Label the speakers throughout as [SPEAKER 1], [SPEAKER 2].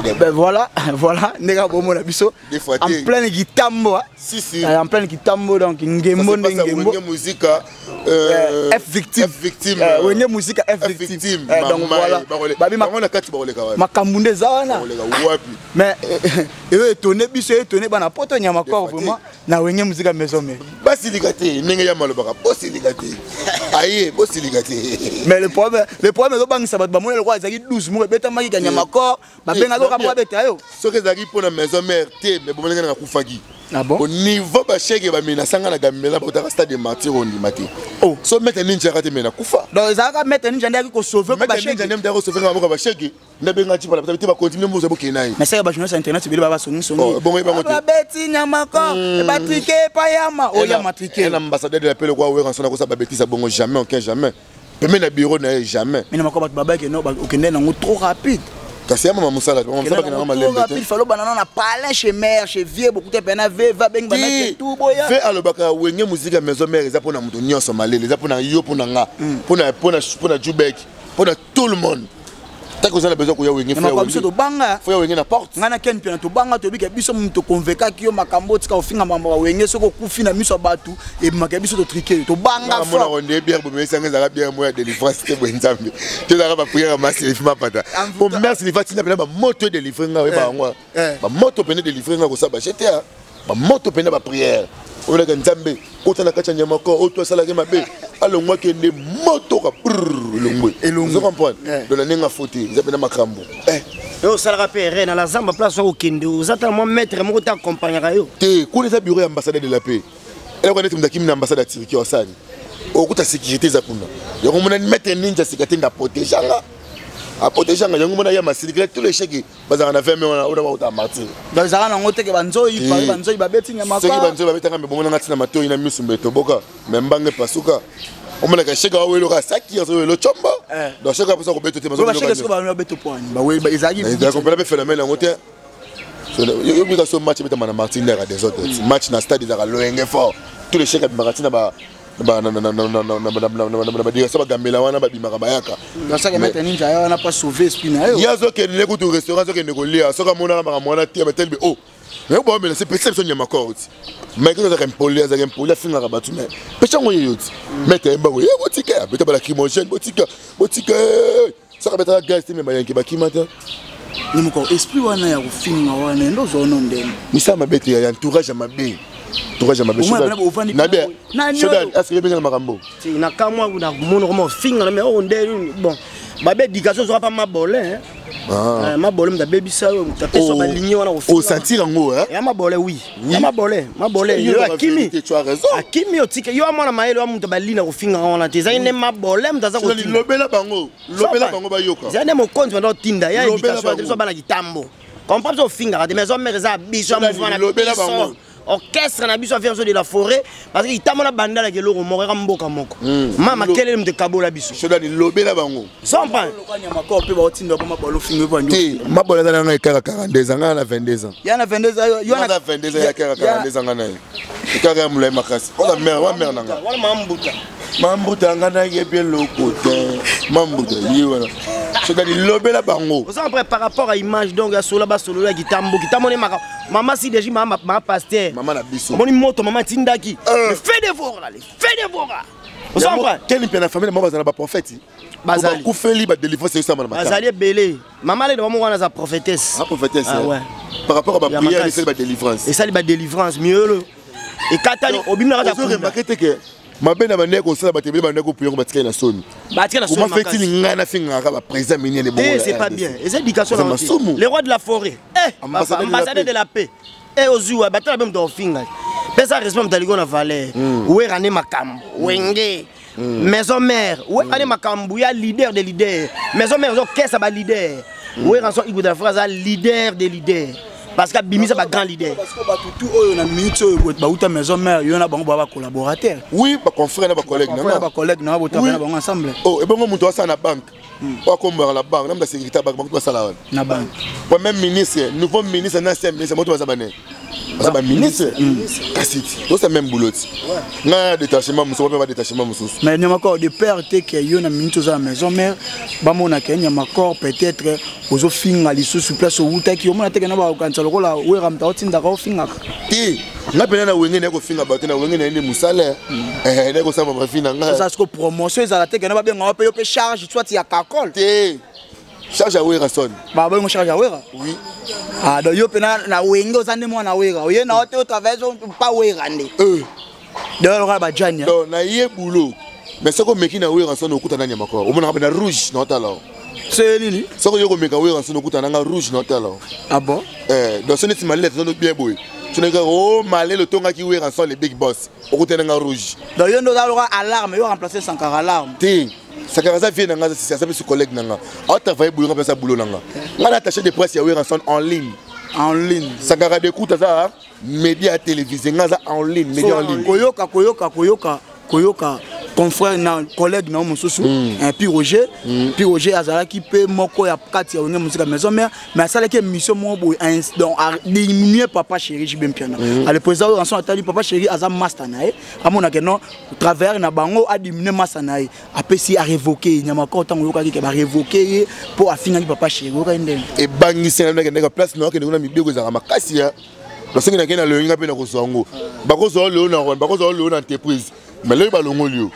[SPEAKER 1] Ben voilà, nega bomo la biso. En plein guitambo.
[SPEAKER 2] Si si.
[SPEAKER 1] En plein guitambo donc ngembo ngembo.
[SPEAKER 2] Musique
[SPEAKER 1] F victime. Wenge musique F victime. Donc voilà. Babi
[SPEAKER 2] makona kati ba oleka wapi.
[SPEAKER 1] Makambunde zawana.
[SPEAKER 2] Oleka wapi.
[SPEAKER 1] Mais étonné biso étonné bana poto nyama quoi vraiment na wenge musique maison mais.
[SPEAKER 2] Basilikate ndenge ya malobaka bosilikate. Aye bosilikate.
[SPEAKER 1] Mais le problème est bangisa bat bamona le roi ezaki 12 mois beta maki kanya makor ba benga ko kamwa beta yo.
[SPEAKER 2] Ce que ezaki pour la maison mère te mais bomona na kufaki.
[SPEAKER 1] Ah bon?
[SPEAKER 2] Au niveau ba chèque ba mina sanga na gamela ba ta stade de martyr on dit maté. Oh, so mettre ninja kate mena kufa.
[SPEAKER 1] Donc ezaka mettre ninja ndaki ko sauver ba chèque.
[SPEAKER 2] Ninja ndaki ko sauver ba chèque. Ndabenga ti ba ba continuer mo zo bokenai.
[SPEAKER 1] Mais ça ba journée sur internet bili ba soni soni.
[SPEAKER 2] Oh, bon ba
[SPEAKER 1] ba beti nyama ko ba triquer pa yama. Oh ya matriquer.
[SPEAKER 2] Un ambassadeur de la paix le quoi ouvrir en sona ko ça ba beti ça bon jamais aucun jamais. Même na bureau na jamais.
[SPEAKER 1] Mais na ko ba baba ke no ba okende na trop rapide.
[SPEAKER 2] Kasi maman musala maman pas na malembe.
[SPEAKER 1] Il fallait banana na palais chez mère chez vieux beaucoup de peine va beng ba mettre tout boya.
[SPEAKER 2] Fait alobaka wenge musique maison mère eza pona muto nyonso malele eza pona yo pona nga pona Jubek pona tout le monde. Tant que vous avez besoin que vous ayez
[SPEAKER 1] banga
[SPEAKER 2] faut y na porte
[SPEAKER 1] ngana ken pena to banga to bika biso muto convainca ki yo makambo tika ofinga mama wenge soko kufina miso batu e makabiso to triquer to banga
[SPEAKER 2] fo mona onde bien bo mesanga za bien moya de délivrance te benzambe te za ba prière masse le fima pata pour merci les fatina pena ba moto de livrer nga ba ngwa ba moto pena de livrer nga ko sa ba jeter ba moto pena ba prière on a nzambe kotana kacha nyama ko oto sala ke mabe alors moi qui ne moto ka longwe vous comprenez de la nenga fauté ils appellent makambo
[SPEAKER 3] yo sala rapere na la zamba place au kende vous attendez moi maître mo ta accompagner yo
[SPEAKER 2] te ko les bureau ambassadeur de la paix elle connaît mdaki na ambassade ya Turquie osani okuta sécurité za kuna yo mona mettre ninja sécurité nga protéger nga a protéger nga yango mona ya masirikile tous les chèques bazana na 20 mais on a ba martyr
[SPEAKER 1] dans za na ngote ke banzoi pa banzoi ba beti nyama
[SPEAKER 2] ko banzoi ba betanga me bomona ngati na matoi na misu mbeto boka membange pasuka omona ka chèque wa welo ka saki ya zo lo chomba donc chèque pa ko beto te mazo
[SPEAKER 1] ba chèque ko ba beto point ba we ba izaki
[SPEAKER 2] da ko pela phénomène ngote yo bi ka so match beta mana Martin à des autres match na stade za loenge fort tous les chèques ba matina ba direction bagambela wana babimaka bayaka
[SPEAKER 1] ça que mettre ninja ya wana pas sauver esprit na yo
[SPEAKER 2] yazo ke ne kutu restaurant zo ke ne kolia soka mona ba mwana tia betel be oh mais bon mais c'est perception ya makoti mais que ça rempolia za rempolia finga ka batu mais pecha ngo yoti mettre mbango ye botika beta ba lacrymogène botika ça ka beta gaz te me mayanki bakimata
[SPEAKER 1] ni mko esprit wana ya kufinga wana ndo zo no ndeni
[SPEAKER 2] misama bete ya entourage mabe entourage mabe na bien Shodan est-ce que y a bien makambo
[SPEAKER 3] si na kamwa na mono comme finga mais on ndeni bon babe éducation sera pas mabolé hein mabolé mda baby ça tapé sur la ligne wana
[SPEAKER 2] au sentir ngo hein
[SPEAKER 3] ya mabolé oui ya mabolé yo akimi
[SPEAKER 2] tu as raison
[SPEAKER 3] akimi otike yo amona maelo amuntu balina kufinga wana te zaine mabolé mtaza ko
[SPEAKER 2] lobela bango bayoka
[SPEAKER 3] zane mokonzi ndo tinda ya éducation so bana kitambo comprends so finga de maison mère za biso mouvement na
[SPEAKER 2] lobela bango
[SPEAKER 3] orchestre na biso affaire de la forêt parce que itamona bandala ke loko moko mboka moko mama kelele mte kabola biso
[SPEAKER 2] Shodan lobela bango
[SPEAKER 3] sans pas
[SPEAKER 1] nyama ko pe ba otinda ba mabolo finga ba
[SPEAKER 2] ndio mabola za nga ikaka 42 ans na 22 ans
[SPEAKER 1] ya na 22 ans yo
[SPEAKER 2] na 22 ans ya 42 ans na ikaka mulai makasi ona mère nanga
[SPEAKER 3] wala
[SPEAKER 2] mambuta ngana yebie lokote mambuta yiwana Shodan lobela bango
[SPEAKER 3] vous en par rapport à image donc ya solo ba solo ya kitambo ne maka maman si déjà maman pasteur
[SPEAKER 2] maman na biso
[SPEAKER 3] moni moto maman tindaki le fait de voir vous en pas
[SPEAKER 2] quel pe na famille maman za ba prophète
[SPEAKER 3] bazali
[SPEAKER 2] ku feli ba délivrer c'est ça maman
[SPEAKER 3] bazali belé maman le maman wana za prophétesse
[SPEAKER 2] ouais par rapport à ba prière et celle ba délivrance
[SPEAKER 3] et ça ba délivrance mieux le et katani obimna ka
[SPEAKER 2] ta mabena bande ko sala batebele bande ko puyo ko batika na soni comment fait-il ngana finga ka ba président minier les bon
[SPEAKER 3] c'est pas bien et c'est éducation les rois de la forêt ambassadeur de la paix et ozuwa batala même do finga pesa respect mtaliko na valeur we rane makambo wenge maison mère we rane makambo ya leader des leaders maison mère zo kessa ba leader we ranso igu de la phrase leader des leaders parce que bimisa ba grand leader
[SPEAKER 1] parce que ba tout oyo na minute oyo ba uta maison mère yo na bango ba collaborateur
[SPEAKER 2] oui ba confrère na ba collègue
[SPEAKER 1] na ba bota na bango ensemble
[SPEAKER 2] oh et bon muto asa na banque pas comme la banque na sécurité banque ba sala
[SPEAKER 1] na banque
[SPEAKER 2] pas même ministre nouveau ministre na ancien ministre moto ba sabane ça ba ministre kasi c'est même boulot na détachement muso pas détachement muso
[SPEAKER 1] mais il y a encore de père te que yo na minute za maison mère ba mona que il y a encore peut-être ozo finga liso sur place au wuta ki o mona te que na ba kanza lokola we ramta otinda ka finga
[SPEAKER 2] ti na pena na wenge na ko finga ba te na wenge na ndi musala na ko sama ba finga nga
[SPEAKER 1] ça c'est promotion za te que na ba benga pa yo pe charge soit ya kakol
[SPEAKER 2] te charge à wera son
[SPEAKER 1] ba ba mo charge à wera
[SPEAKER 2] oui
[SPEAKER 1] ah do yo pe na wenge ozande mo na wera o ye na o travail pas wera ndi donc on va janya
[SPEAKER 2] donc na ye boulot mais ce que meki na wera son okuta na nyama ko o mona na rouge na tala
[SPEAKER 1] c'est nini
[SPEAKER 2] ce que yo ko meka wera son okuta na rouge na tala
[SPEAKER 1] ah bon
[SPEAKER 2] donc ce n'est pas malais non bien boy tu n'es oh malais le tonga qui wera son les big boss okuta na rouge
[SPEAKER 1] donc yo ndo da alarme yo remplacer sans alarme
[SPEAKER 2] ti Sakaraza vient dans c'est ça collègue nanga a travaillé boulot comme ça boulot nanga on a attaché des presse ya wera son en ligne Sakara d'écoute ça média télévisé ngaza en ligne média en ligne
[SPEAKER 1] koyoka confrère na collègue na mususu un puis Roger azala qui peut moko ya kati ya onge musique maison mère mais ça la que mission mo boy donc diminuer papa chéri jibem piana à le président en son atali papa chéri azam master nae amona que non travers na bango a diminuer master nae apesi a révoquer nyama ko tango yoka ki ba révoquer pour afina papa chéri ko ndenge
[SPEAKER 2] e bangi sena na place no ke na mibego za makasi ya lo sengi na kena le nga pe na ko songo ba ko zo le na ba ko zo le na entreprise mais là il va l'ongolio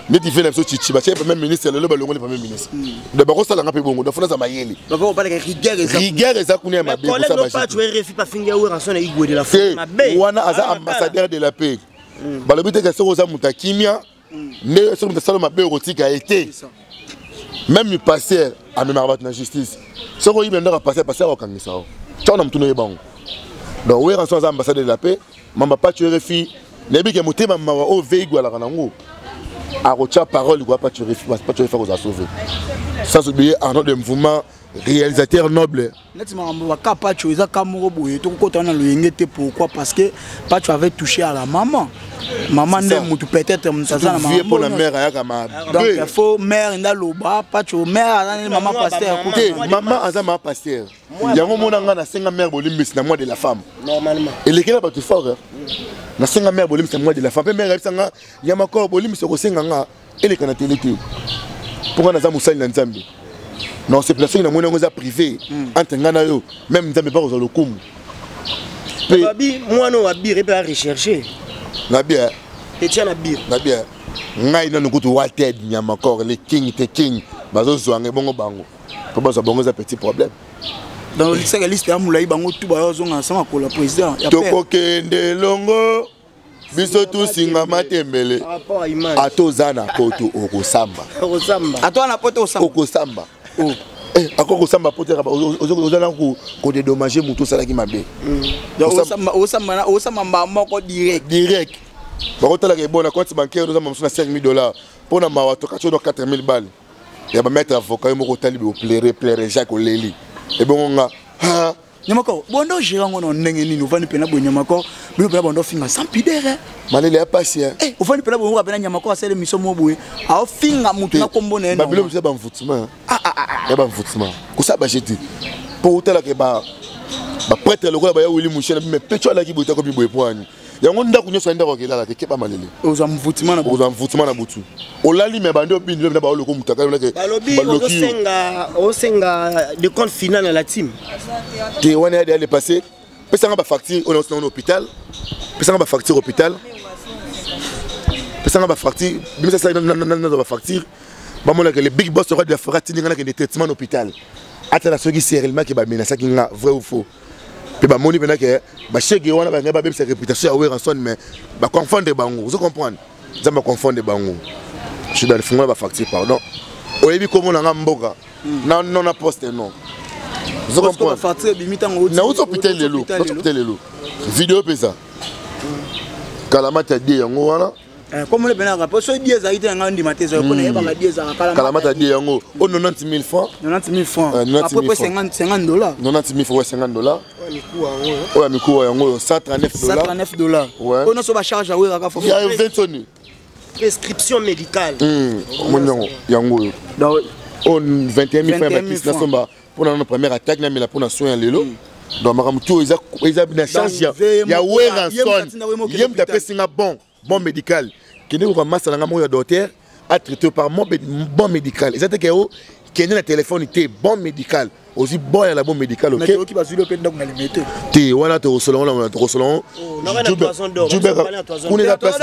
[SPEAKER 2] mais tu fais la chose chichi parce que même ministre le ba l'ongolio premier ministre de ba ko sala nga pe bongo da fona za mayele
[SPEAKER 1] ba ko parler
[SPEAKER 2] rigueur eza kunia mabe
[SPEAKER 3] ko ça ba tu refi pas finga ou rançon igwe de la femme mabe
[SPEAKER 2] wana aza ambassadeur de la paix ba le but que so za mutakimia ne so mutasalo mabe rotika été même le pasteur a même abat na justice so ko yibenda ka pasteur au kangisa tu on amtuno yebango donc we rançon za ambassadeur de la paix mamba pas tu refi nebi ke motema mawa o veigwa la kanango a rocha parole quoi pas tu faire aux sauver sans oublier un autre mouvement réalisateur noble
[SPEAKER 1] netima mamba ka pas tu eza kamoro boye to ko tana lo yengete pourquoi parce que pas tu avais touché à la maman ne mutu peut-être mutaza na maman
[SPEAKER 2] pour la mère ya kama
[SPEAKER 1] donc il faut mère ndaloba pas tu mère maman pasteur
[SPEAKER 2] écoutez maman azama pasteur yango mona nga na senga mère bolimbisi na moi de la femme
[SPEAKER 3] normalement
[SPEAKER 2] et lesquels ba tu fort na senga mère bolimbisi na moi de la femme mère sanga yama ko bolimbisi ko senga nga ele kana telete pour na za musali na nzambe non c'est place na mona ngoza privé entre ngana yo même nzambe pas ko lokumu
[SPEAKER 3] babi moi no abire pe rechercher
[SPEAKER 2] na bien
[SPEAKER 3] Etienne abire
[SPEAKER 2] na bien ngai na nukutu wated nyama kor le king te king bazo zwange bongo bango po bazo bongo za petit problème
[SPEAKER 1] dans le liste ya mulai bango tu ba zonga sama ko la président ya
[SPEAKER 2] toko kende longo biso tu singa matembele atozana poto okosamba
[SPEAKER 1] atona poto
[SPEAKER 2] okosamba akoko samba potera ozana ko dédommager mutu sala ki mabe
[SPEAKER 1] osamba moko direct
[SPEAKER 2] bakotala ke bona compte bancaire nous avons $5,000 pour na mawato ka chodo 4,000 balles ya ba mettre avocat moko tali be pleurer Jacques Oleli et bon nga ha
[SPEAKER 1] nyamako bondo jirango no ndenge nini uvani pena bo nyamako bilo pena bondo finga sans pidere
[SPEAKER 2] malele ya passia
[SPEAKER 1] uvani pena bo pena nyamako asele miso moboye a finga mutu na kombo na
[SPEAKER 2] ba bilo mse ba mfutsima ya ba mfutsima kusaba jeti pour utala ke ba prêtre lokola ba ya wili mushena mais pecho ala ki boita ko biboye poani yango ndako nyoso enda ko kelala ke ba malele
[SPEAKER 1] oza mfutsima
[SPEAKER 2] na butu olali me bando bindi na ba oloko mutaka na ke
[SPEAKER 3] balobi osenga de compte final na la team
[SPEAKER 2] te wana ya aller passer pesanga ba facture on est dans l'hôpital pesanga ba facture hôpital pesanga ba facture bimisa sa na ba facture ba mona que les big boss aura de la forêt tinga que des traitements hôpital atala soki sérieusement que ba menasa ki nga vrai ou faux pe ba moni pena que ba chege wana ba ngaba sa réputation ya ranson mais ba confondre bango vous comprenez ça me confondre bango je suis dans le fond ba facture pardon oyebi comment na mboka non na poste non vous comprenez
[SPEAKER 1] facture bimita ngo
[SPEAKER 2] na hôpital lelo vidéo pesa kalamata die yango wana
[SPEAKER 1] comme le bena rapport so die za ite nga ndima te zo ko ne ba die za
[SPEAKER 2] kalamata die yango au 90,000 francs
[SPEAKER 1] après $50
[SPEAKER 2] $90,000 $50 ouais mikou yango $139
[SPEAKER 1] ouais on so ba charge a wera ka fo
[SPEAKER 2] ya 20
[SPEAKER 3] prescription médicale
[SPEAKER 2] yango donc on 21,000 francs ba piste na somba pour notre première attaque na mila pour na soin lelo donc makamutu eza na chance ya Weranson yem tapé singa bon médical qui ne ko massa nga mo ya docteur a traité par bon médical ezate ke o qui na téléphone était bon médical aussi bon à la bon médical ok
[SPEAKER 1] mais qui va sur le pédant na limité
[SPEAKER 2] ti wana to solon on est la place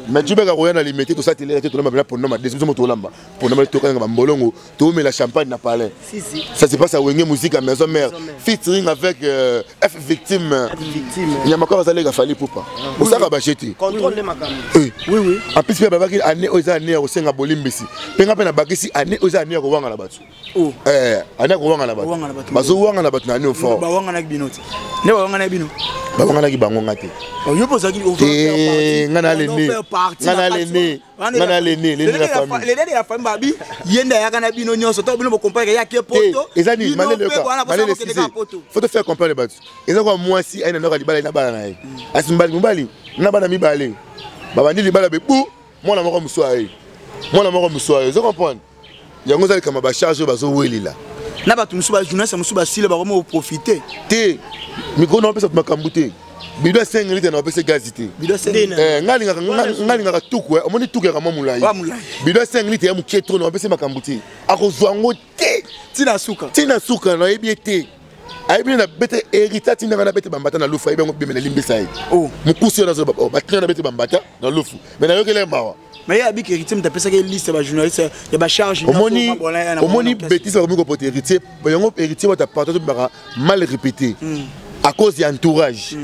[SPEAKER 2] mais tu bega koyana limité to ça télé to lamba pour nama deuxième to lamba pour nama to kanga mbolongo to mais la champagne na palais ça se passe à Wenge musique à maison mère featuring avec F victime il y a encore ça les gars fallait pour pas on ça va jeter
[SPEAKER 3] contrôle les makam
[SPEAKER 2] oui en plus baba ki année aux années au senga bolimbisi penga pe na bakisi année aux années ko wanga na batu ana ko wanga na batu bazo wanga na batu na no fort
[SPEAKER 1] ba wanga na binoti ne ba wanga na bino
[SPEAKER 2] ba wanga na ki bango ngate
[SPEAKER 1] yo posa ki
[SPEAKER 2] ngana le la famille
[SPEAKER 1] les de la famille babi yenda ya kana bino nyonso to bino bo comparer ya ki poto
[SPEAKER 2] ezani malele faut te faire comprendre batu eza ko moi si aina no ka libala na bala na ye asimbali mbali na bana mibale baba ndi libala be bu mwana moko muswaye je comprends yango zali kama ba charge bazo welila
[SPEAKER 1] na batu musuba journaliste musuba sile ba komo profiter
[SPEAKER 2] te miko na pesa makambuté bido 5 litres na pesa gazité
[SPEAKER 1] bido 5
[SPEAKER 2] ngani ngaka tuku omoni tuku ya kama mulai bido 5 litres ya muketro na pesa makambuté akozwango te
[SPEAKER 1] tina suka
[SPEAKER 2] na ebiete aibi na bete hérita tina na bete bambata na lufu aibi ngo bimela limbisa ai mukusi na zo batina na bete bambata na lufu mais na yokele mawa
[SPEAKER 1] mais il y a des héritiers mais t'as une liste de journalistes il y a charge
[SPEAKER 2] omoni bêtise comme ko pote héritier yango héritier wa ta partout mal répété à cause de entourage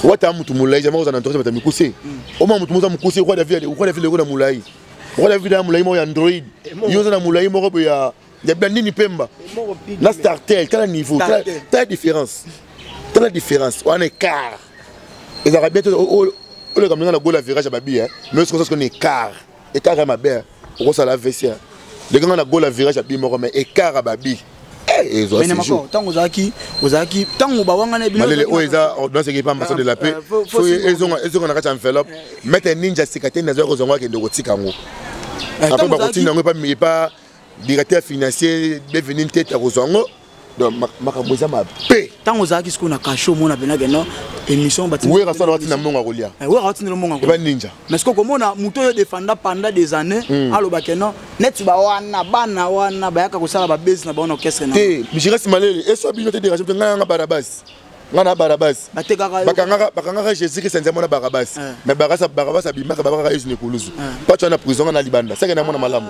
[SPEAKER 2] wata mutu mulai jamaa za entourage batamikuse oma mutu muza mukuse kwa David na mulai kwa David na mulai mo ya Android yoza na mulai mo ko ya nini pemba la startel quel niveau quelle différence on est quart les arabiens le camion na gola virage babi mais ce qu'on est écart à ma belle on ça la vestiaire les gars na gola virage babi mais écart à babi et
[SPEAKER 1] mais n'importe tant ozaki tant ba wanga na bino
[SPEAKER 2] malele oeza dans ce qui pas ambassadeur de la paix faut ils ont na kata enveloppe mettre ninja sikate na zo kozonga ke ndoko tikango après ba continue pas directeur financier devenir tête à kozongo donc makaboza ma paix
[SPEAKER 1] tant ozaki ce qu'on a caché mona benage non émission bati
[SPEAKER 2] oui rasa na watina monga kolia
[SPEAKER 1] oui rasa na monga
[SPEAKER 2] ba ninja
[SPEAKER 1] mais ce que komona muto yo défenda pendant des années aloba ke non net ba wana bana wana ba yaka kosala ba base na ba na orchestre na
[SPEAKER 2] te mijirasi malele eso bino te dérangé nganga barabas ngana barabas bakanga Jésus Christ nzema na barabas mais barabas abimaka babaka yesu ne kuluzu pas tu na prison na libanda ça que na mona malamu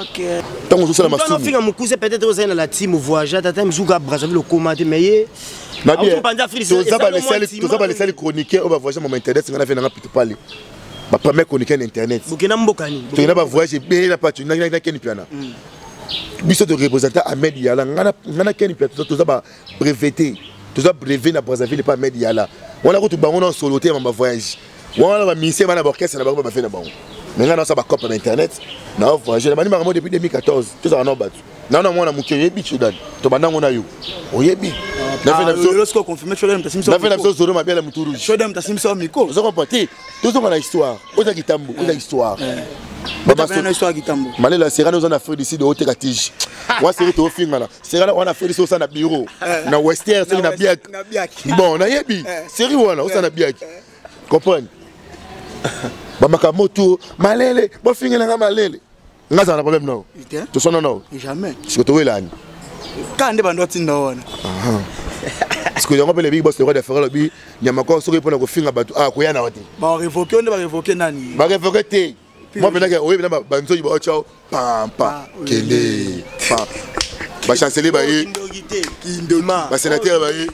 [SPEAKER 1] OK
[SPEAKER 2] tant on joue la masse
[SPEAKER 3] on finga mukuse peut-être aux na la team voyage tata mzuka Brazzaville au commenter mais
[SPEAKER 2] na bien tout ça ba les chroniqueurs on va voyager mon internet ngana fait na pito parler ba premier chroniqueur internet
[SPEAKER 3] bukena mbokani
[SPEAKER 2] tu na ba voyager bien la partie na keni piana biso de représentant Ahmed Yala ngana keni piana tout ça ba breveté tout ça brevet na Brazzaville pas Ahmed Yala on a ko tu ba on soloté ma voyage on a ba ministère na orchestre na ba fait na bango mais ngana ça ba copie na internet na voyager na mani depuis 2014 tout ça na battu na mwana muke yebi chudan to bandango na yo oyebi na fait na
[SPEAKER 1] lorsqu'on confirme Chodem tasimso
[SPEAKER 2] na fait na zoro ma bien muturu
[SPEAKER 1] Chodem tasimso miko
[SPEAKER 2] vous comprenez tout ça na histoire oza kitambo oza histoire
[SPEAKER 1] baba na histoire kitambo
[SPEAKER 2] malela serana oza na Afrique d'ici de haute tige wa série to finga na serana on a fait ça na bureau na western c'est na biak bon na yebi série wana oza na biak comprendre bamaka moto malele bo finga na malele ngaza na problème non to sona non
[SPEAKER 1] jamais
[SPEAKER 2] ce to welani
[SPEAKER 1] quand nde bando tinda wana
[SPEAKER 2] parce que yango pe le big boss le roi de faire le bi nyama ko so ko pona ko finga batu ko yana wati
[SPEAKER 1] ba révoquer nde ba révoquer nani
[SPEAKER 2] ba révoquer te moi pena ke oyebi na ba nzo ba chao pam kele ba chancelier ba yi
[SPEAKER 1] kindema
[SPEAKER 2] ba sénateur ba yi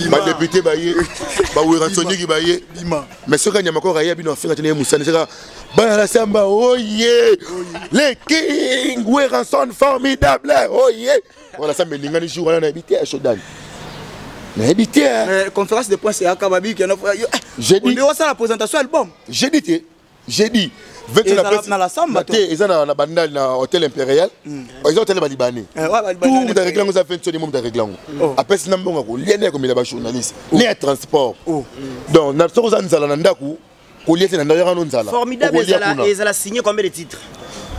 [SPEAKER 2] ba député ba yi ba Weranson ki ba yi mais ce que nyama ko raya bi no finga tene musane seka bana la samba oh yeah les king Weranson formidable oh yeah voilà ça me lingani jour on a habité à Chodan na habité
[SPEAKER 1] conférence de presse à Kababi qui
[SPEAKER 2] j'ai dit
[SPEAKER 1] on ça la présentation album
[SPEAKER 2] j'ai dit
[SPEAKER 1] na la samba
[SPEAKER 2] te ils na bandal na hôtel impérial ils ont télé balibani tout de réglant ça fait une monde de réglant après c'est nambonga ko lié comme il ba journaliste les transport donc na so za nzala na ndaku ko lié na ndaya no nzala
[SPEAKER 3] formidable et ça a signé combien de titres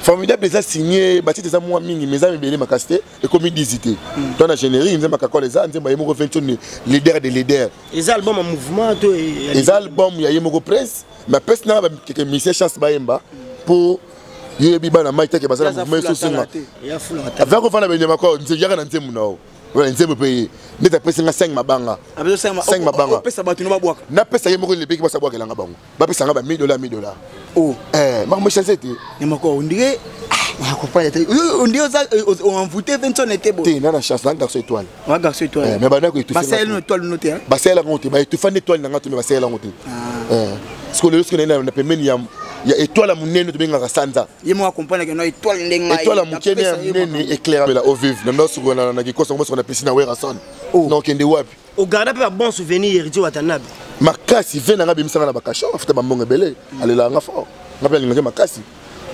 [SPEAKER 2] formidable eza signé bati eza moi mingi mais eza mibele makasite et comme disité dans la générique nzemba kakole eza nzemba yemoko 21 leader de leader
[SPEAKER 3] eza album en mouvement to
[SPEAKER 2] eza album ya yemoko presse mais presse na ba quelques mission chance bayemba pour yebi bana maite ke basala mouvement sosinga
[SPEAKER 3] ya fula
[SPEAKER 2] avant ko fana benyama ko nzeyaka na nzemu nao voilà nzemu pe neta pesa nga 5 mabanga 5 mabanga
[SPEAKER 1] pesa batu no babwaka
[SPEAKER 2] na pesa yemoko le peki basa bwaka nga bango ba pesa nga ba $1000
[SPEAKER 1] oh
[SPEAKER 2] ma mo chazete
[SPEAKER 1] yemoko ondire on dit on envoûté 20 était beau.
[SPEAKER 2] T'es na chance là garçon étoile.
[SPEAKER 1] Ouais garçon étoile.
[SPEAKER 2] Mais bana ko étoile.
[SPEAKER 1] Basel une étoile noté hein.
[SPEAKER 2] Basel la noté, ba étoile étoile na ngato mais basel la noté. Parce que le risque na pemeni ya étoile la munene to benga sanza.
[SPEAKER 1] Yemo accompagne que no étoile ndenga.
[SPEAKER 2] Étoile la mukene ya munene éclairant la au vivre. Na so na gikosa ngo so na piscine wa rason. Donc ende wapi.
[SPEAKER 3] Au garda pas bon souvenir héritier watanabe.
[SPEAKER 2] Makasi vena nga bimisa na bakasho afuta ba mbongo belé. Alela nga fort. Ngapela nga makasi.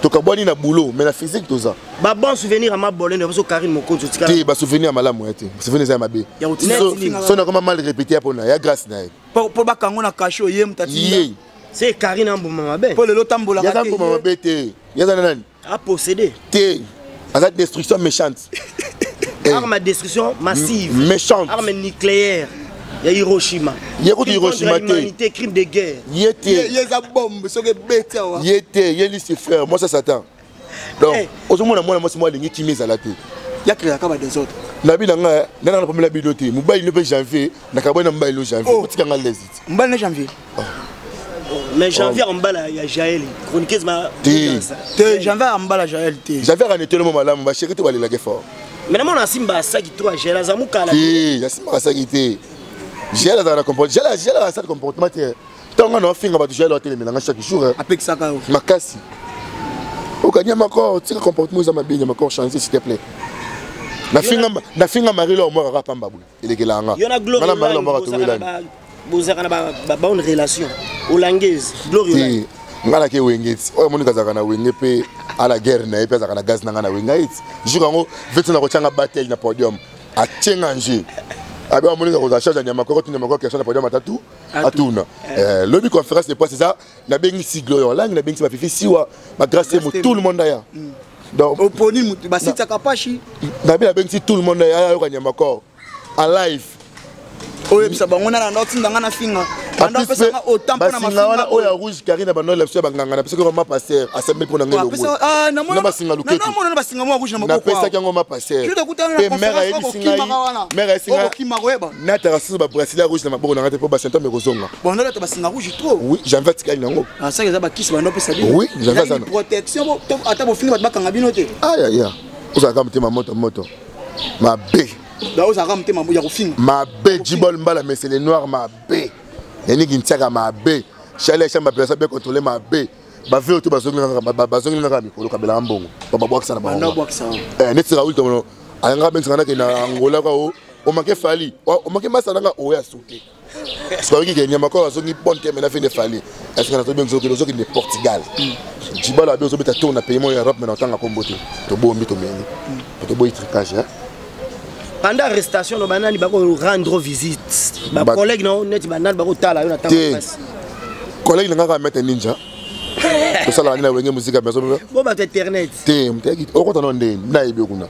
[SPEAKER 2] Tokabwani na boulot mais la physique toza
[SPEAKER 3] ba bon souvenir à ma bolene parce que Karine Mokonzo tika
[SPEAKER 2] ti ba souvenir malamu ete souvenir za mabe so na comme mal répété apona ya grâce na
[SPEAKER 1] pour ba kango na kasho ye mtati
[SPEAKER 3] c'est Karine Mboma mabe
[SPEAKER 1] pour le lotambola
[SPEAKER 2] ya Mboma mabe te ya nani
[SPEAKER 3] a posséder
[SPEAKER 2] te à destruction méchante
[SPEAKER 3] arme à destruction massive
[SPEAKER 2] méchante
[SPEAKER 3] arme nucléaire ya Hiroshima
[SPEAKER 2] yekuti Hiroshima
[SPEAKER 3] te crime de guerre
[SPEAKER 1] yeza bombe soke beta wa
[SPEAKER 2] ye Lucifer moi ça Satan donc ozomona mwana moi lingi kimisa la te
[SPEAKER 1] ya créer ka ba des autres
[SPEAKER 2] na bi nga na premier bidoté mobile le janvier na kabona mobile le janvier tika nga lezit
[SPEAKER 1] mbala janvier
[SPEAKER 3] mais janvier en bala ya Jaël chroniqueuse ma
[SPEAKER 1] te janvier en bala Jaël te
[SPEAKER 2] janvier en était le moment là ma chérie te va aller fort
[SPEAKER 3] mais on a simba ça qui toi Jaël azamuka la
[SPEAKER 2] ya simba ça qui te j'ai la comportement j'ai la ça comportement tant on a fait on va toucher la télé mais chaque jour
[SPEAKER 1] avec ça ka
[SPEAKER 2] makasi au gagner encore tu comportement ça m'a bien encore changer s'il te plaît na finga marilo au moins rapamba boule il est que là
[SPEAKER 3] na marilo mo ka bozaka na ba bonne relation holandaise glorieuse
[SPEAKER 2] ngala ke wengeti oyo monika zaka na wenge pe à la guerre na epeza kana gaz na ngana wenga it jour ngo vetu na ko tanga bataille na podium a tchenga nje abi amonika ko za charge nyama ko nyama ko question na podium atatu atuna lobby conférence de presse ça na bengi si gloire langue na bengi ba fifi siwa ba grâce mo tout le monde ya donc
[SPEAKER 1] oponi mutu ba sita kapashi
[SPEAKER 2] na bengi tout le monde ya yo nyama ko en live
[SPEAKER 1] oye bisa bango na ndoti ndanga na finga banda pesa nga autant pour na mafinga
[SPEAKER 2] oya rouge Karine bando la pesa banganga na pesa ko ma passer assemble pour na ngelo
[SPEAKER 1] ah na
[SPEAKER 2] mona basinga luketu
[SPEAKER 1] na mona basinga mo rouge na maboko
[SPEAKER 2] na pesa kango ma passer
[SPEAKER 1] je te kutana na
[SPEAKER 2] mère eli singa mère singa
[SPEAKER 1] ki maroeba
[SPEAKER 2] na tarasu ba bracelet rouge na maboko na ngate pour ba sento me kozonga
[SPEAKER 1] bon na ta basinga rouge trop
[SPEAKER 2] oui j'en vais tikali nango
[SPEAKER 1] ah ça ça ba kisi bando pesa bi
[SPEAKER 2] oui j'en vais ça
[SPEAKER 1] protection ata bo finga ba kanga bino te
[SPEAKER 2] aya osaka mtema moto ma bé
[SPEAKER 1] donc ça ramte ma ya kofinga
[SPEAKER 2] ma bé jibol mbala mais c'est les noirs ma bé yani kintiaka ma bé chale chamba pesa be contrôler ma bé ba veut tout bazongi ngaka mikolo kabela mbongo ba bwakisa na bango
[SPEAKER 1] bwakisa
[SPEAKER 2] neti Raoul tomono anga benga na kena Angola ka o make fali o make masana nga o ya souté parce que nyama ko azongi bonne mais na fin de fali est-ce que na to benga zoki de Portugal jibol abi ozobeta tour na pays mo Europe mais na tanga kombote to bombi to meni to boy tricage
[SPEAKER 3] pendant arrestation no banani bako rendre visite ba collègue no net banani bako tala yo na tanga passe
[SPEAKER 2] collègue nga mettre ninja to sala na wenge musique beso
[SPEAKER 3] bo ba internet
[SPEAKER 2] te mteki okota no ndeni na ibe kuna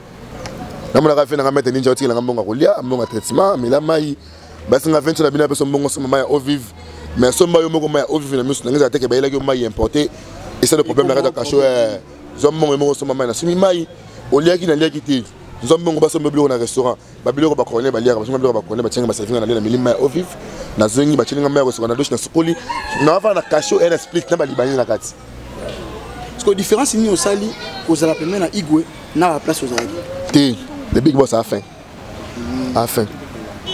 [SPEAKER 2] na mona ka fena nga mettre ninja otikela nga mbonga kolia mbonga traitement mila mai basi nga 20 na bina peso mbongo so mama ya au vive mais so mbayo moko mama ya au vive na misu nga teke ba ilaki mai importé et c'est le problème la ka kacho zo mbongo moko so mama na sumi mai oliaki na liaki te nzombongo baso mobile na restaurant babiloko ba corner ba liaka baso mobile ba corner ba tsenga ba serving na lela milima au vive na zongi ba tsenga maya ko na douche na sukoli na va na kacho et split na ba libani na kati
[SPEAKER 1] parce que différence ni au sali aux la première na igwe na la place aux ali
[SPEAKER 2] te le big boss a faim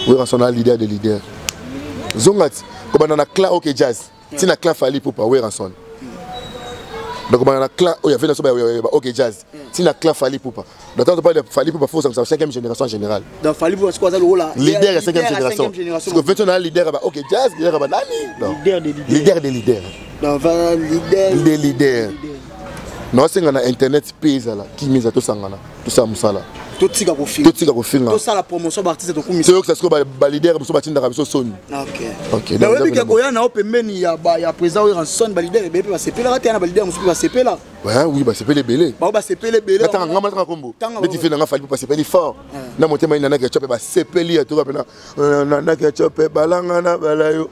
[SPEAKER 2] oui on leader de leader zongati ko bana na clan OK jazz tina clan fali pour pas oui ranson donc on a clan il y avait OK jazz tina clan fali pour pas donc on parle de fali pour pas faut ça 5e génération en général
[SPEAKER 1] donc fali pour quoi ça le rôle
[SPEAKER 2] leader de 5e génération parce que fait on a leader ba OK jazz leader ba nani leader des leaders
[SPEAKER 1] donc leader
[SPEAKER 2] non c'est on a internet pays là qui mise à tout sangana tout ça musala
[SPEAKER 1] totika kofinga
[SPEAKER 2] to
[SPEAKER 1] ça la promotion d'artiste to kumisa
[SPEAKER 2] c'est que ça se ba leader so batinda ka biso son
[SPEAKER 1] OK donc oui que koya na opembeni ya président en son ba leader be ba sepela ka tena ba leader musuku ba sepela
[SPEAKER 2] oui ba sepela belé
[SPEAKER 1] ba sepela belé
[SPEAKER 2] attends ngama ka kombo beti fe na fali pa sepela fort na motema ina na ke chope ba sepeli to ka pena na ke chope balanga na balayo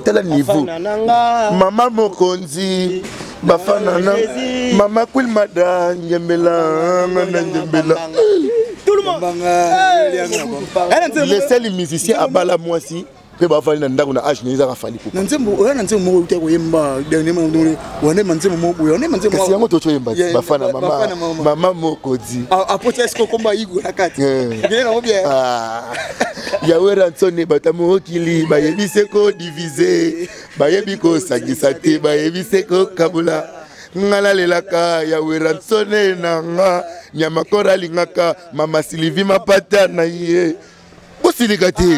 [SPEAKER 2] tel niveau maman mokonzi bafana na maman kwil madan yembela ngembela
[SPEAKER 3] tout le monde
[SPEAKER 2] les seuls musiciens à bala moi si pe ba fali na ndako na age neza ka fali ko
[SPEAKER 1] na nzembo mo uta ko yemba dernièrement ndo wane manzembo mo boyo ne manzembo
[SPEAKER 2] kasi yango to yemba bafana maman mokonzi
[SPEAKER 1] apote est-ce que komba yigo na kati ngene na bien
[SPEAKER 2] yawe ransone batamu okili bayebise ko diviser bayebi ko sagisa te bayebise ko kabula ngala lelaka yawe ransone nanga nyama kora lingaka mama Sylvie mapata na ye bosilika te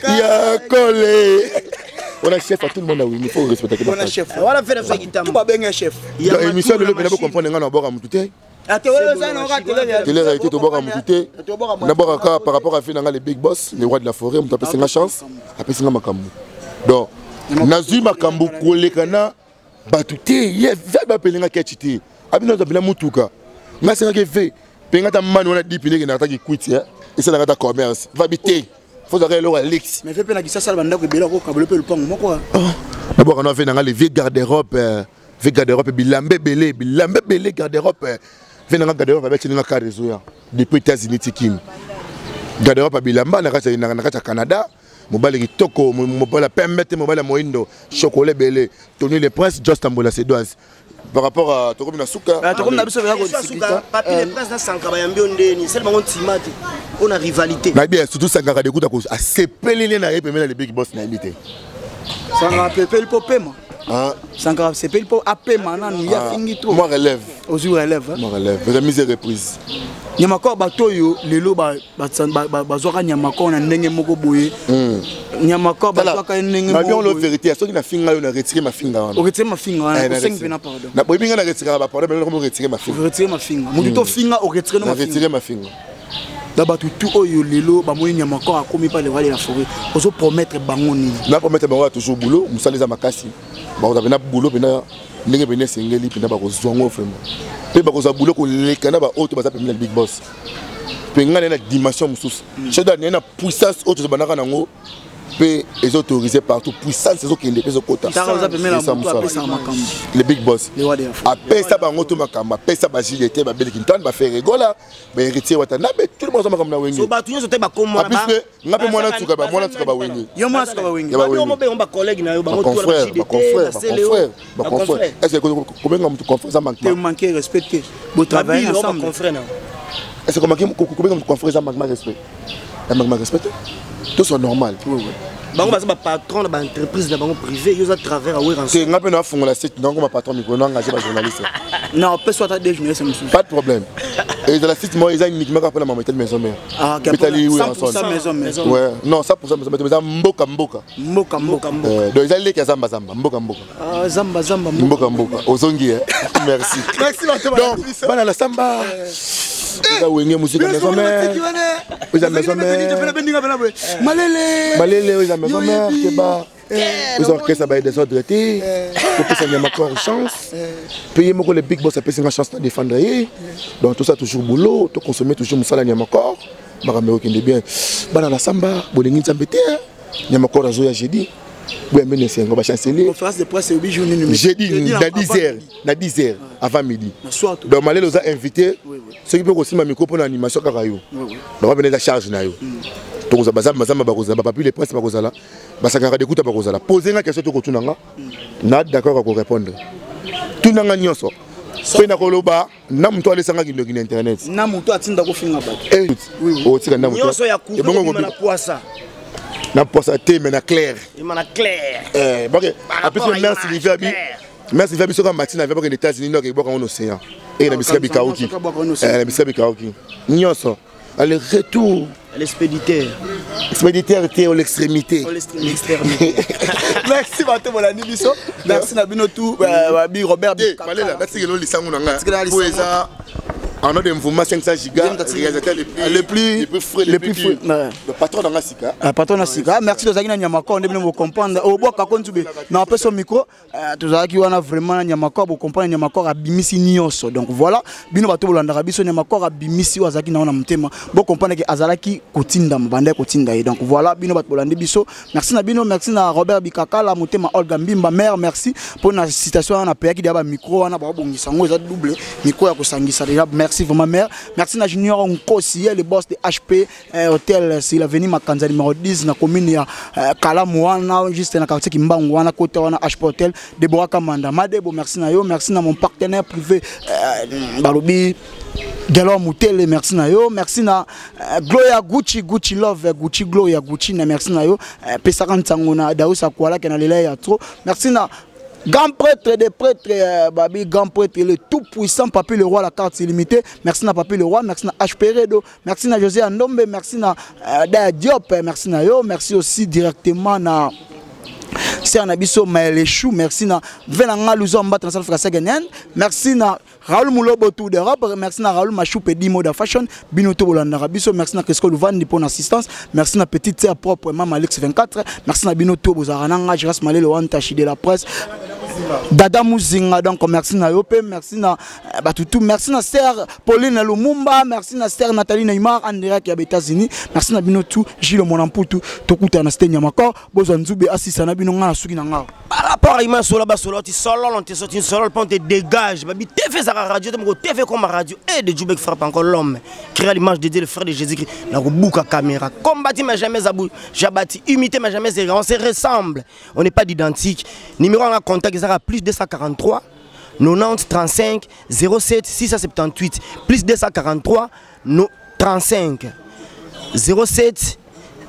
[SPEAKER 2] ya kole on a chef à tout le monde, il faut respecter.
[SPEAKER 1] On a chef.
[SPEAKER 3] On a fait la guitare.
[SPEAKER 1] Tout va bien chef.
[SPEAKER 2] Dans l'émission de l'Europe, on comprend nga na bora mututé. Télé-réalité to bora mututé. D'abord par rapport à Finanga les big boss, les rois de la forêt, on t'a passé la chance, après c'est makambu. Donc nazu makambu kolekana batuté, ye va ba pelinga ketchité. Abino to pela mutuka. Nga senga ke fait. Penga ta manu on a dit pile na ta ki quit et c'est la ta commerce. Va biter. Faut arrêter le Alex.
[SPEAKER 1] Mais fait pena ki ça ça banda ko bela ko kabelo pe le pango moko.
[SPEAKER 2] D'abord on a fait dans les vieux garde-robe, vieux garde-robe bilambe belé garde-robe. Fait dans garde-robe avec une carte réseau depuis États-Unis tikim. Garde-robe bilamba na kata Canada. Mobile kitoko mobile permettre mobile moindo chocolat belé. Tony le prince Just Ambola Sédoise. Par rapport à Tokomi Nasuka,
[SPEAKER 1] Tokomi Nasuka, papi les princes na Sankara yambionde ni seulement on timate. On a rivalité.
[SPEAKER 2] Na bien surtout Sankara de kuta ko a sepelé na yé pemela les big boss na invité.
[SPEAKER 1] Sankara pepel popema. Sankara sepel po apema na ni ya fingi trop.
[SPEAKER 2] Moi relève.
[SPEAKER 1] Ozu relève.
[SPEAKER 2] Moi relève. Remise et reprise.
[SPEAKER 1] Nyamako batoyo lelo ba zoka nyamako na ndenge moko boye. Nyamako ba zoka ndenge moko.
[SPEAKER 2] Mais on la vérité, à ceux qui na finga on a retiré ma finga.
[SPEAKER 1] On retire ma finga, on 5 pena pardon.
[SPEAKER 2] Na boy binga na retiré ba pardon, mais on retire ma finga.
[SPEAKER 1] On retire ma finga. Mutu to finga on retire ma finga.
[SPEAKER 2] Retirer ma finga.
[SPEAKER 1] D'abord tout oyo lelo ba moyi nyamako a commis pas le roi de la forêt. Ozo promettre bango ni.
[SPEAKER 2] Na promettre bango toujours boulot, musaleza makasi. Ba on na boulot pena ndenge bene sengeli pena ba ko zongo vraiment. Pe ba ko za boulot ko lekana ba auto ba za pemela big boss. Pe ngana na dimension mususu. Cheda na puissance auto ba naka nango. Pe les autorisés partout puissance les okende peso kota. Les big boss. Après ça ba ngoto makamba, après ça ba jilete ba beliki ntane ba faire rigola, ba héritier watana be tout le monde makamba na wengi.
[SPEAKER 3] So ba tunyo sote ba komona ba.
[SPEAKER 2] Après ngape mwana tuka ba wengi.
[SPEAKER 1] Yo mwana tuka ba wengi.
[SPEAKER 3] Ba yo mo be on ba collègue na yo ba ngoto
[SPEAKER 2] la jilete. Ba confrère. Est-ce que combien ngam confrère ça manque?
[SPEAKER 1] Tu manques respecter. Bo travailler ensemble.
[SPEAKER 2] Est-ce que combien ngam confrère ça manque respect? Ça manque respect? Tout sont normal.
[SPEAKER 3] Bango ba patron de ba entreprise na bango privé yo za travers awer ensemble.
[SPEAKER 2] C'est ngape na fongola site donc ma patron micro na engagé ba journaliste.
[SPEAKER 1] Non, peut soit des journalistes monsieur.
[SPEAKER 2] Pas de problème. Et de la site moi ils ont uniquement après la maman maison mère.
[SPEAKER 1] Ah, 100% maison mère.
[SPEAKER 2] Ouais, non 100% maison mère mboka.
[SPEAKER 1] Donc
[SPEAKER 2] ils allaient que zamba mboka.
[SPEAKER 1] Ah zamba
[SPEAKER 2] mboka. Ozongi merci.
[SPEAKER 1] Merci
[SPEAKER 2] donc bana la samba. Eza wenge musique maison mère. Eza maison mère. Malele eza maison mère keba. Ils ont créé ça by des autres été. Pour que ça n'y ait encore chance. Payer beaucoup les big boss ça peut une chance de défendre. Donc tout ça toujours boulot, tout consommer toujours musala n'y a encore. Barameo qui est bien. Bana la samba, bolingi zambete. N'y a encore azoya jeudi. Oui, mais c'est un chancelier.
[SPEAKER 1] Conférence de presse c'est 8 jours numéro.
[SPEAKER 2] Jeudi na 10h avant midi. Donc malé les a invités. Ceux qui peuvent aussi ma micro pour l'animation karayo. Donc on venait la charge na yo. Donc ça bazama bakozala pas plus les presse bakozala. Basakara d'écoute bakozala. Poser une question to kotunanga. Na d'accord à répondre. Tunanga nyonso. Soy na koloba na mtu alesanga kindo kina internet.
[SPEAKER 1] Na mtu atinda ko finga ba.
[SPEAKER 2] Oui. O tika na mtu.
[SPEAKER 3] Nyonso ya kuko na poisa.
[SPEAKER 2] Na poisa te mais na clair.
[SPEAKER 3] Il m'a clair.
[SPEAKER 2] Bon après merci Sylvia bi. Merci Sylvia bi soka Martin avec les États-Unis donc il boit en océan. Et na bisika bikauki. Na bisika bikauki. Nyonso. Allez retour
[SPEAKER 3] L'expéditeur.
[SPEAKER 2] Expéditeur était à l'extrémité.
[SPEAKER 1] Merci Bato Bolani Biso. Merci Nabino tout Robert
[SPEAKER 2] Malela, merci que nous lisons nanga. En ordre de mouvement 500 gigas, réalisateur le plus frais. Le patron dans la Sika.
[SPEAKER 1] Le patron dans la Sika. Merci de Zagina Nyamako, on est venu vous comprendre. Au bois Kakontube, non pas son micro. Tout ça qui on a vraiment Nyamako, vous comprenez Nyamako à Bimisi Nioso. Donc voilà, Bino Bato Bolanda Rabiso Nyamako à Bimisi Wazaki na on mtema. Vous comprenez que Azalaki Kotinda Mbande Kotinda. Donc voilà, Bino Bato Bolanda Biso. Merci na Bino, merci na Robert Bikaka la mutema Olga Mbimba mère, merci pour la citation on a payé qui d'abord micro on a pas bon sango ça double micro ya ko sangisa déjà. Merci pour ma mère. Merci à Junior Nkosi, le boss de HP Hotel. Il a venu Makanza numéro 10 dans la commune de Kalamouana, juste dans la quartier Kimbangouana, côté de HP Hotel. Deborah Kamanda. Madebo, merci à yo. Merci à mon partenaire privé, Barobi. Galor Moutele, merci à yo. Merci à Gloria Gucci, Gucci Love, Gucci Gloria Gucci, merci à yo. Pesaran Tangona, Daousa Kuala, qui a l'air trop. Merci à grand prêtre des prêtres, Babi, grand prêtre, le tout puissant, Papi le roi, la carte illimitée. Merci à Papi le roi, merci à H. Peredo, merci à José Andombe, merci à Daya Diop, merci à yo, merci aussi directement à Serre Nabiso Maëlechou, merci à Venanga Luzon Bat dans la France Ghanéenne, merci à Raoul Moulobo Tour d'Europe, merci à Raoul Machou Pedi Moda Fashion, Binoto Bolanda Rabiso, merci à Cresco Louvani pour l'assistance, merci à Petite Terre Propre, Maman Alex 24, merci à Binoto Bozarananga, Jiras Malé, le Wantachi de la presse. Dada Mouzinga, donc merci à Yope, merci à Batutu, merci à Serre Pauline Lumumba, merci à Serre Nathalie Neymar, Andrea qui est aux États-Unis, merci à Binotou, Gilles Monamputu, Tokuta Nastenya Mako, Bozanzube, Assisa Nabinonga, Suginanga.
[SPEAKER 3] Par rapport à Iman Sola Basolo, tu solo, on te sorti solo, on te dégage, babi, t'es fait ça radio, t'es fait comme radio, et de Djoubek frappe encore l'homme, créer l'image de Dieu, le frère de Jésus-Christ, la bouca caméra, combattre mais jamais abou, j'abati, imiter mais jamais zéro, on se ressemble, on n'est pas d'identique, numéro en contact, ça plus 243 90 35 07 678 plus 243 35 07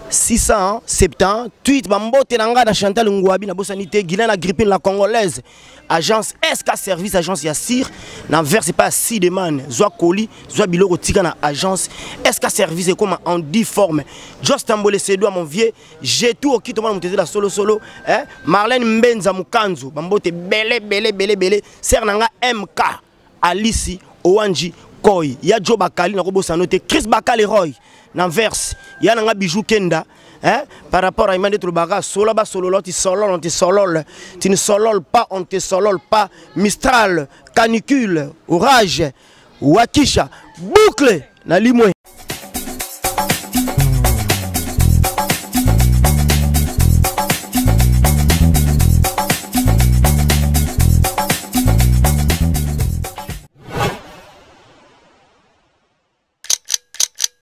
[SPEAKER 3] 678 bambote nanga na Chantal Ngouabi na bosanité Guilain la grippine la congolaise agence SK service agence Yassir na verse pas si demande zwa colis zwa biloko tika na agence SK service et comme en 10 formes Just Tambole Sedo mon vieux j'ai tout au kit on m'a la solo hein Marlène Mbenza Mukanzu bambote belé ser nanga MK Alici Owanji Koi ya Joe Bakali na ko bosanote Chris Bakali Roy na verse ya nanga bijou Kenda hein par rapport à Imane Troubara solo ba solo on te solol tu ne solol pas on te solol pas Mistral canicule orage wakisha boucle na limwe